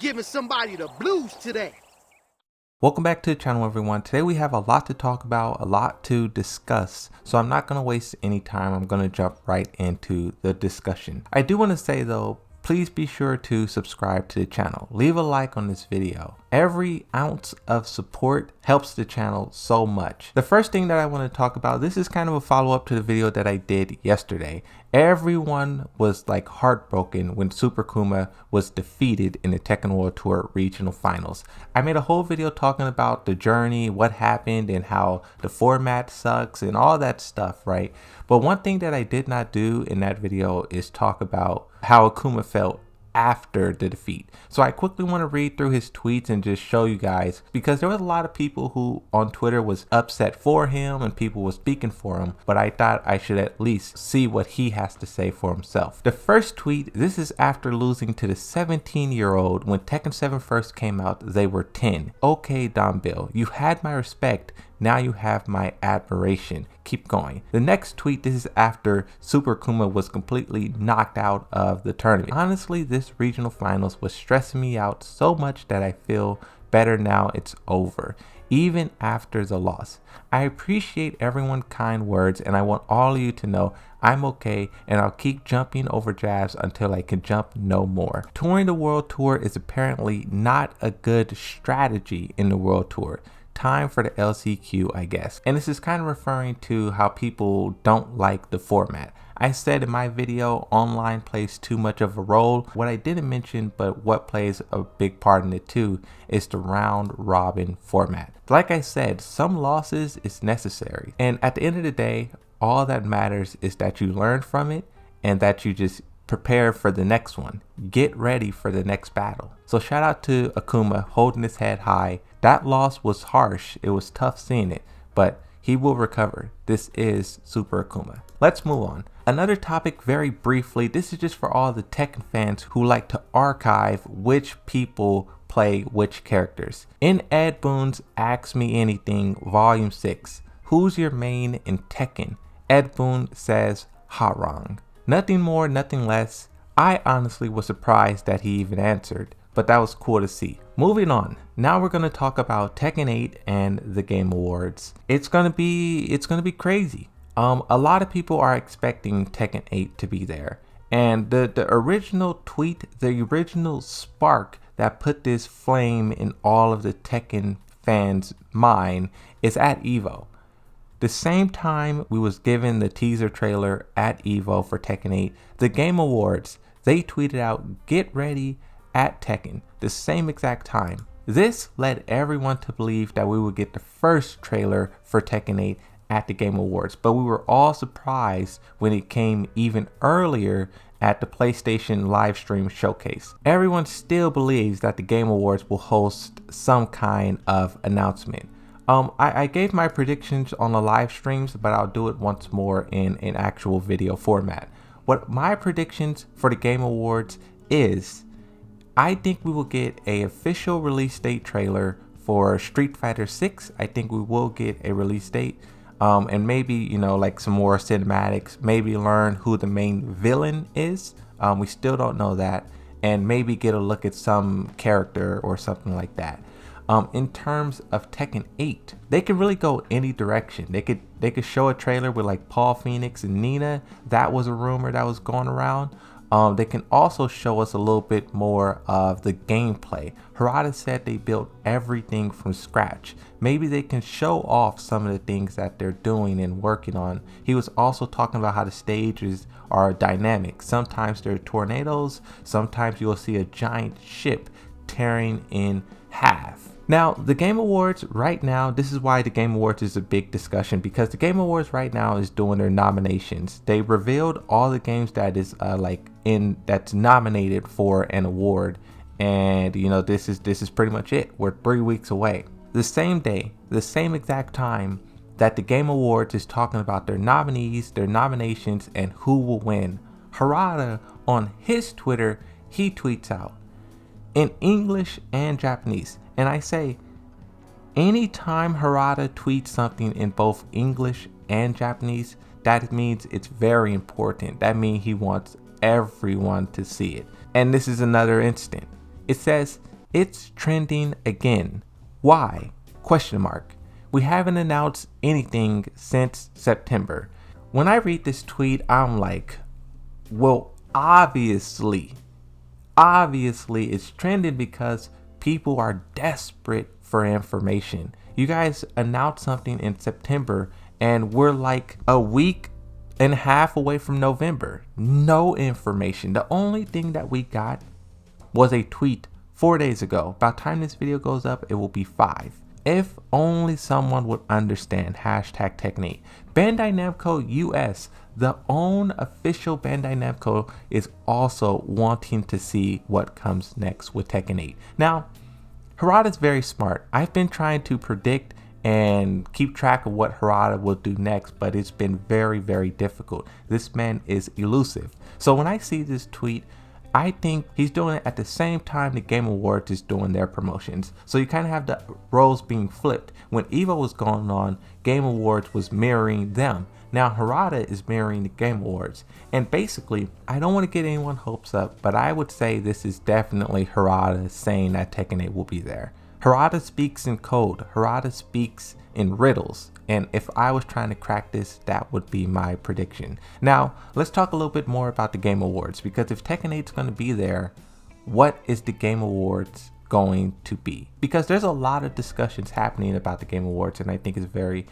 giving somebody the blues today. Welcome back to the channel, everyone. Today we have a lot to talk about, a lot to discuss, so I'm not going to waste any time. I'm going to jump right into the discussion. I do want to say though, please be sure to subscribe to the channel. Leave a like on this video. Every ounce of support helps the channel so much. The first thing that I want to talk about, this is kind of a follow-up to the video that I did yesterday. Everyone was like heartbroken when Super Akuma was defeated in the Tekken World Tour regional finals. I made a whole video talking about the journey, what happened, and how the format sucks and all that stuff, right? But one thing that I did not do in that video is talk about how Akuma felt after the defeat. So I quickly want to read through his tweets and just show you guys, because there was a lot of people who on Twitter was upset for him and people were speaking for him, but I thought I should at least see what he has to say for himself. The first tweet, this is after losing to the 17-year-old when Tekken 7 first came out. They were 10. Okay, Bill, you had my respect. Now you have my admiration. Keep going. The next tweet, this is after Super Akuma was completely knocked out of the tournament. Honestly, this regional finals was stressing me out so much that I feel better now it's over, even after the loss. I appreciate everyone's kind words, and I want all of you to know I'm okay, and I'll keep jumping over jabs until I can jump no more. Touring the World Tour is apparently not a good strategy in the World Tour. Time for the LCQ, I guess. And this is kind of referring to how people don't like the format. I said in my video, online plays too much of a role. What I didn't mention, but what plays a big part in it too, is the round robin format. Like I said, some losses is necessary. And at the end of the day, all that matters is that you learn from it and that you just prepare for the next one. Get ready for the next battle. So shout out to Akuma holding his head high. That loss was harsh. It was tough seeing it, but he will recover. This is Super Akuma. Let's move on. Another topic very briefly. This is just for all the Tekken fans who like to archive which people play which characters. In Ed Boon's Ask Me Anything Volume 6, who's your main in Tekken? Ed Boon says Harada. Nothing more, nothing less. I honestly was surprised that he even answered, but that was cool to see. Moving on. Now we're going to talk about Tekken 8 and the Game Awards. It's going to be crazy. A lot of people are expecting Tekken 8 to be there. And the original tweet, the original spark that put this flame in all of the Tekken fans' mind is at EVO. The same time we was given the teaser trailer at EVO for Tekken 8, the Game Awards, they tweeted out, get ready at Tekken, the same exact time. This led everyone to believe that we would get the first trailer for Tekken 8 at the Game Awards, but we were all surprised when it came even earlier at the PlayStation livestream showcase. Everyone still believes that the Game Awards will host some kind of announcement. I gave my predictions on the live streams, but I'll do it once more in an actual video format. What my predictions for the Game Awards is, I think we will get an official release date trailer for Street Fighter 6. I think we will get a release date, and maybe, you know, like some more cinematics, maybe learn who the main villain is. We still don't know that, and maybe get a look at some character or something like that. In terms of Tekken 8, they could really go any direction. They could show a trailer with like Paul Phoenix and Nina. That was a rumor that was going around. They can also show us a little bit more of the gameplay. Harada said they built everything from scratch. Maybe they can show off some of the things that they're doing and working on. He was also talking about how the stages are dynamic. Sometimes there are tornadoes. Sometimes you'll see a giant ship tearing in half. Now, the Game Awards right now, this is why the Game Awards is a big discussion, because the Game Awards right now is doing their nominations. They revealed all the games that is that's nominated for an award, and you know, this is pretty much it. We're 3 weeks away. The same day, the same exact time that the Game Awards is talking about their nominees, their nominations, and who will win, Harada on his Twitter, he tweets out in English and Japanese. And I say, anytime Harada tweets something in both English and Japanese, that means it's very important. That means he wants everyone to see it. And this is another instant. It says, It's trending again. Why? Question mark. We haven't announced anything since September. When I read this tweet, I'm like, well, obviously it's trending because people are desperate for information. You guys announced something in September and we're like a week and a half away from November. No information. The only thing that we got was a tweet 4 days ago. By the time this video goes up, it will be 5. If only someone would understand hashtag Tekken 8. Bandai Namco US, the own official Bandai Namco, is also wanting to see what comes next with Tekken 8. Now, Harada is very smart. I've been trying to predict and keep track of what Harada will do next, but it's been very, very difficult. This man is elusive. So when I see this tweet, I think he's doing it at the same time the Game Awards is doing their promotions. So you kind of have the roles being flipped. When EVO was going on, Game Awards was mirroring them. Now Harada is mirroring the Game Awards. And basically, I don't want to get anyone's hopes up, but I would say this is definitely Harada saying that Tekken 8 will be there. Harada speaks in code. Harada speaks in riddles. And if I was trying to crack this, that would be my prediction. Now, let's talk a little bit more about the Game Awards, because if Tekken 8 is going to be there, what is the Game Awards going to be? Because there's a lot of discussions happening about the Game Awards, and I think it's very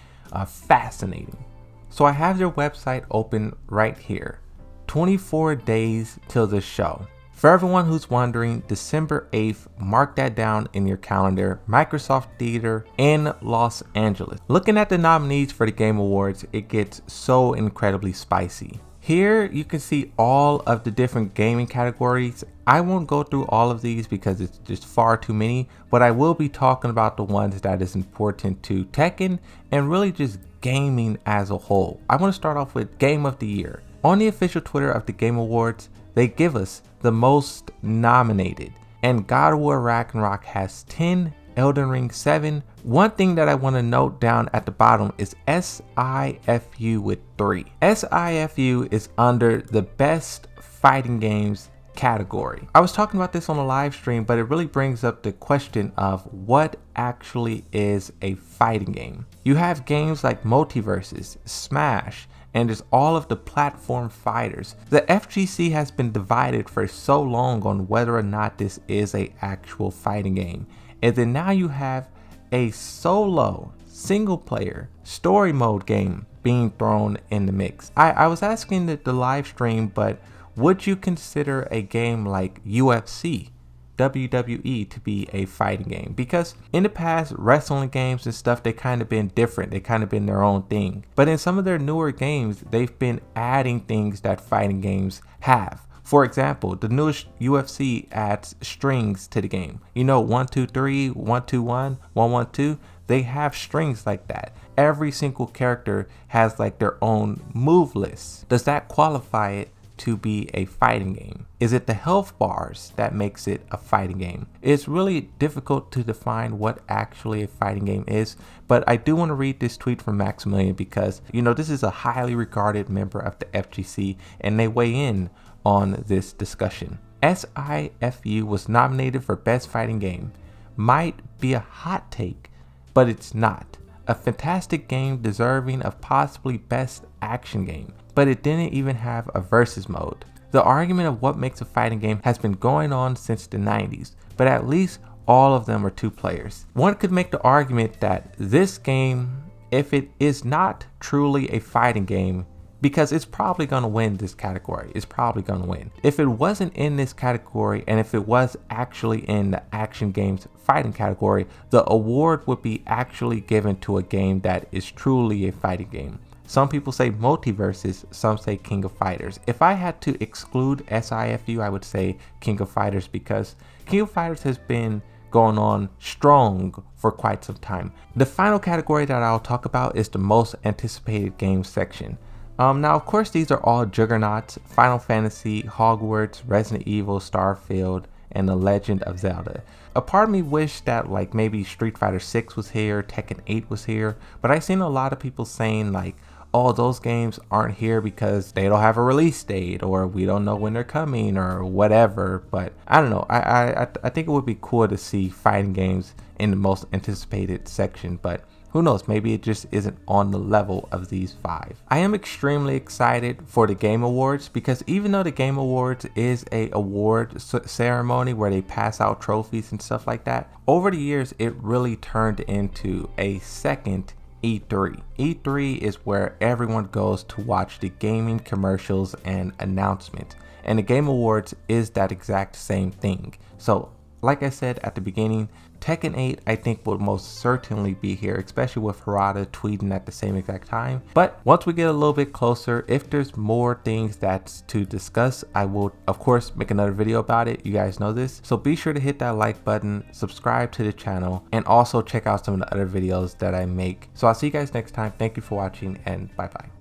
fascinating. So I have their website open right here. 24 days till the show. For everyone who's wondering, December 8th, mark that down in your calendar, Microsoft Theater in Los Angeles. Looking at the nominees for the Game Awards, it gets so incredibly spicy. Here you can see all of the different gaming categories. I won't go through all of these because it's just far too many, but I will be talking about the ones that is important to Tekken and really just gaming as a whole. I want to start off with Game of the Year. On the official Twitter of the Game Awards, they give us the most nominated, and God of War Ragnarok has 10, Elden Ring 7. One thing that I want to note down at the bottom is SIFU with 3. SIFU is under the best fighting games category. I was talking about this on a live stream, but it really brings up the question of what actually is a fighting game. You have games like Multiverses, Smash, and there's all of the platform fighters. The FGC has been divided for so long on whether or not this is a actual fighting game. And then now you have a solo, single player, story mode game being thrown in the mix. I was asking the live stream, but would you consider a game like UFC, WWE to be a fighting game? Because in the past, wrestling games and stuff, they kind of been different. They kind of been their own thing. But in some of their newer games, they've been adding things that fighting games have. For example, the newest UFC adds strings to the game. You know, 1, 2, 3, 1, 2, 1, 1, 1, 2. They have strings like that. Every single character has like their own move list. Does that qualify it to be a fighting game? Is it the health bars that makes it a fighting game? It's really difficult to define what actually a fighting game is, but I do want to read this tweet from Maximilian because, you know, this is a highly regarded member of the FGC and they weigh in on this discussion. SIFU was nominated for Best Fighting Game. Might be a hot take, but it's not. A fantastic game deserving of possibly Best Action Game, but it didn't even have a versus mode. The argument of what makes a fighting game has been going on since the 90s, but at least all of them are 2 players. One could make the argument that this game, if it is not truly a fighting game, because it's probably going to win this category. It's probably going to win. If it wasn't in this category, and if it was actually in the action games fighting category, the award would be actually given to a game that is truly a fighting game. Some people say Multiverses, some say King of Fighters. If I had to exclude SIFU, I would say King of Fighters, because King of Fighters has been going on strong for quite some time. The final category that I'll talk about is the most anticipated games section. Now, of course, these are all juggernauts: Final Fantasy, Hogwarts, Resident Evil, Starfield, and The Legend of Zelda. A part of me wished that like maybe Street Fighter 6 was here, Tekken 8 was here, but I've seen a lot of people saying like, oh, those games aren't here because they don't have a release date, or we don't know when they're coming, or whatever. But I don't know. I think it would be cool to see fighting games in the most anticipated section, but who knows, maybe it just isn't on the level of these 5. I am extremely excited for the Game Awards, because even though the Game Awards is a award ceremony where they pass out trophies and stuff like that, over the years it really turned into a second E3. E3 is where everyone goes to watch the gaming commercials and announcements, and the Game Awards is that exact same thing. So like I said at the beginning, Tekken 8 I think will most certainly be here, especially with Harada tweeting at the same exact time. But once we get a little bit closer, if there's more things that's to discuss, I will of course make another video about it. You guys know this. So be sure to hit that like button, subscribe to the channel, and also check out some of the other videos that I make. So I'll see you guys next time. Thank you for watching, and bye bye.